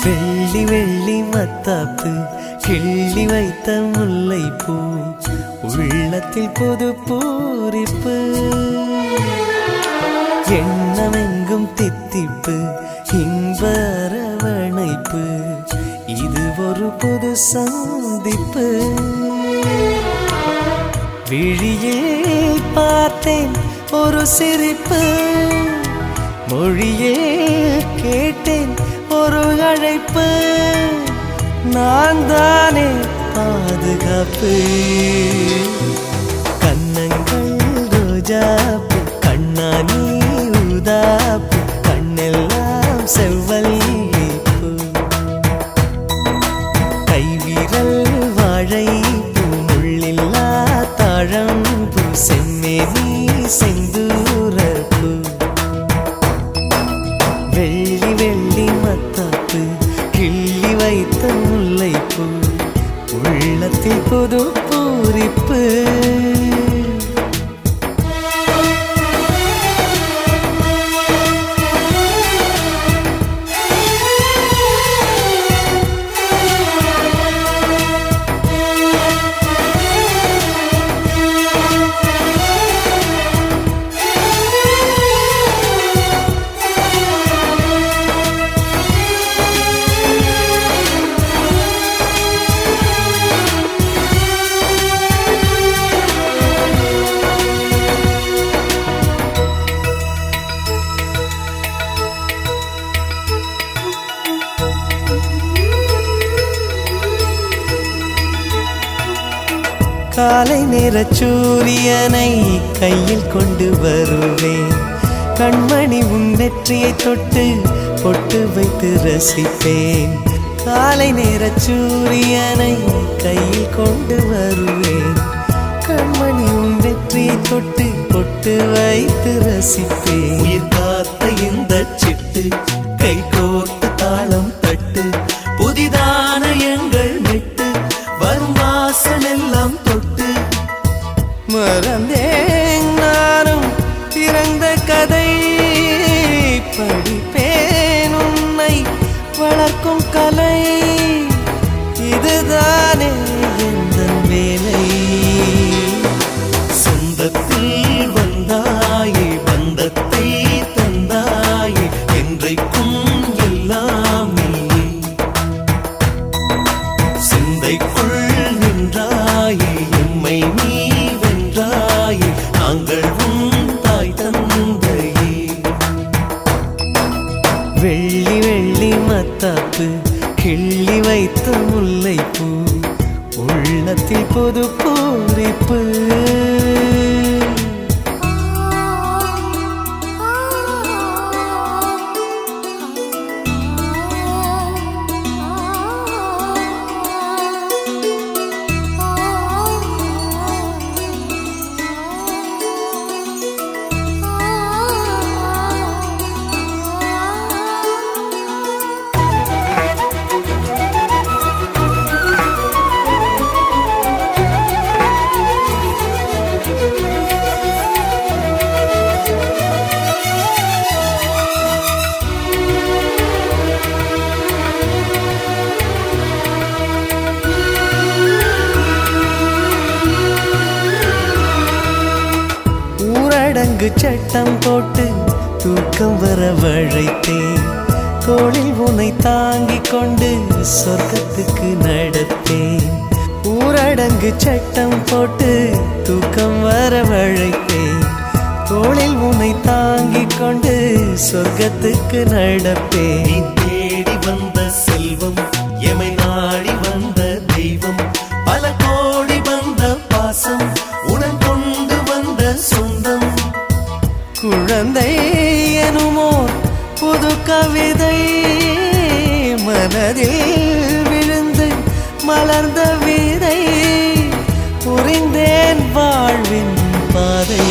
வெள்ளி வெள்ளி மத்தாப்பு கிள்ளி வைத்த முல்லைப்பூ உள்ளத்தில் புது பூரிப்பு எண்ணமெங்கும் தித்திப்பு இன்ப அரவணைப்பு இது ஒரு புது சந்திப்பு விழியில் பார்த்தேன் ஒரு சிரிப்பு மொழியே கேட்டேன் ஒரு அழைப்பு நான் தானே பாதுகாப்பு கண்ணங்கள் ரோஜாப்பு கண்ணானி ஊதாப்பு கண்ணெல்லாம் செவ்வல்லிப்பு கைவிரல் வாழைப்பூ முள்ளில்லா தாழம்பூ செம்மேனி செந்தூரப்பூ வெள்ளி வெள்ளி மத்தாப்பு கிள்ளி வைத்த முல்லைப்பூ உள்ளத்தில் புது பூரிப்பு காலை நேர சூரியனை கையில் கொண்டு வருவேன் கண்மணி உன் நெற்றியை தொட்டு பொட்டு வைத்து ரசிப்பேன் காலை நேர சூரியனை கையில் கொண்டு வருவேன் கண்மணி உன் நெற்றியை தொட்டு பொட்டு வைத்து ரசிப்பேன் உயிர் காத்த இந்த சிட்டு கை கோர்த்து தாளம் தட்டு புதிதான எங்கள் மெட்டு வரும் வாசனெல்லாம் தொட்டு மறந்தேன் நானும் பிறந்த கதை படிப்பேன் உன்னை வளர்க்கும் கலை இதுதானே எந்த வேலை சொந்தத்தில் வந்தாயே பந்தத்தை தந்தாயே என்றைக்கும் எல்லாமே சிந்தைக்குள் நின்றாயே எம்மை நீ வென்றாயே நாங்கள் உன் தாய் தந்தையே வெள்ளி வெள்ளி மத்தாப்பு கிள்ளி வைத்த முல்லைப்பூ உள்ளத்தில் புது பூரிப்பு ஊரடங்கு சட்டம் போட்டு தூக்கம் வர வழைத்தேன் தோளில் உன்னை தாங்கிக் கொண்டு சொர்க்கத்துக்கு நடத்தேன் ஊரடங்கு சட்டம் போட்டு தூக்கம் வர வழைத்தேன் தோளில் உன்னை தாங்கிக் கொண்டு சொர்க்கத்துக்கு நடப்பேன் தேடி வந்த செல்வம் எமை நாடி வந்த தெய்வம் பல கோடி வந்த பாசம் உடன் கொண்டு வந்த சொந்தம் குழந்தை எனுமோர் புது கவிதை மனதில் விழுந்து மலர்ந்த விதை புரிந்தேன் வாழ்வின் பாதை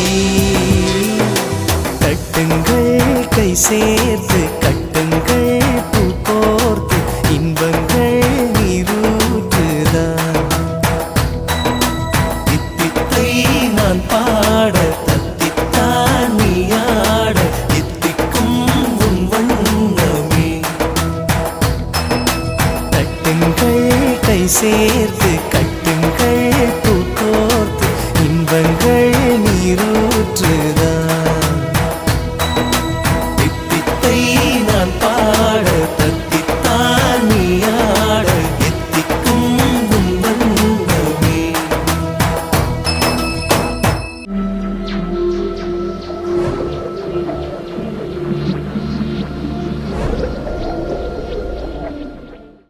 கட்டுங்கள் கை சேர்த்து கட்டுங்கள் பூ கோர்த்து இன்பங்கள் நீரூற்றுதான் தித்தித்தை நான் பாட தத்தித்தான் நீ ஆட தித்திக்கும் உன் வண்ணமே கட்டுங்கள் கை சேர்த்து